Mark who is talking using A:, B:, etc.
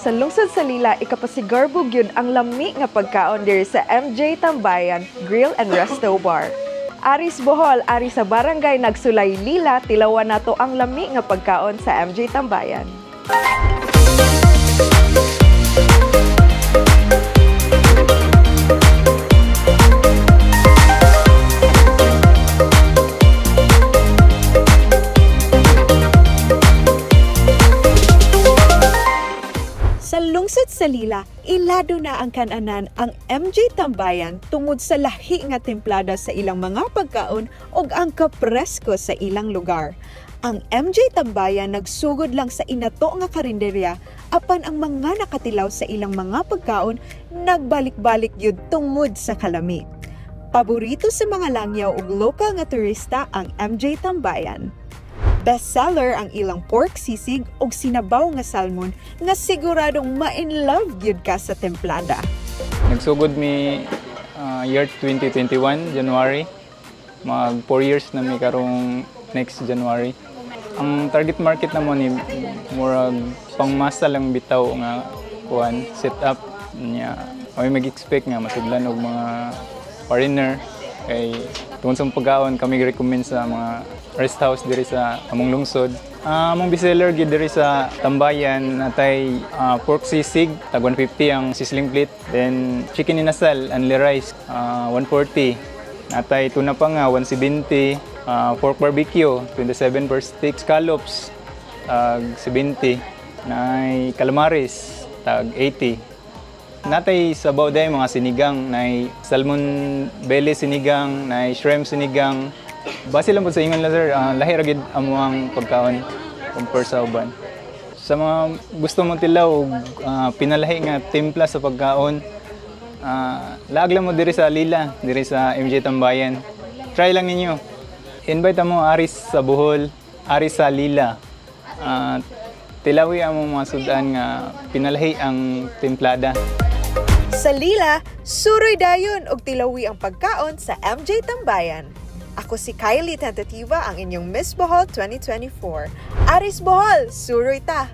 A: sa lungsod sa Lila, ikapasigarbo gyud ang lami nga pagkaon diri sa MJ Tambayan Grill and Resto Bar. Aris Bohol, ari sa barangay Nagsulay Lila, tilawan nato ang lami nga pagkaon sa MJ Tambayan.
B: Sa lungsod sa Lila, ilado na ang kananan ang MJ Tambayan tungod sa lahi nga templada sa ilang mga pagkaon ug ang kapresko sa ilang lugar. Ang MJ Tambayan nagsugod lang sa inato nga karinderya apan ang mga nakatilaw sa ilang mga pagkaon nagbalik-balik yun tungod sa kalami. Paborito sa mga langyaw ug lokal nga turista ang MJ Tambayan. Bestseller ang ilang pork sisig ug sinabaw nga salmon nga siguradong ma-in-love gyud ka sa templada.
C: Nagsugod mi year 2021, January. Mag 4 years na mi karong next January. Ang target market namon ni murag pangmasa lang bitaw nga kuan set up niya. May mag-expect nga masudlan og mga foreigner kay tungod sa pagkaon kami recommend sa mga rest house diri sa among lungsod. Among bestseller gid diri sa Tambayan natay pork sisig tag 150 ang sizzling plate, then chicken inasal only rice 140, natay tuna pa nga 170, pork barbecue 27 per stick, scallops tag 70, nay calamares tag 80. Natay sabaw day mga sinigang, nay salmon belly sinigang, nay shrimp sinigang. Base lang po sa ingon lang sir, lahi ra gid amuang pagkaon compare sa uban. Sa mga gusto mong tilaw, pinalahi nga timpla sa pagkaon, laag lang mo diri sa Lila, diri sa MJ Tambayan. Try lang ninyo. Invite mo aris sa Bohol, aris sa Lila. Tilawi ang mga sudan nga pinalahi ang timplada.
B: Sa Lila, suroy dayon og tilawi ang pagkaon sa MJ Tambayan. Ako si Kylie Tentativa, ang inyong Miss Bohol 2024. Aris Bohol, suroy ta!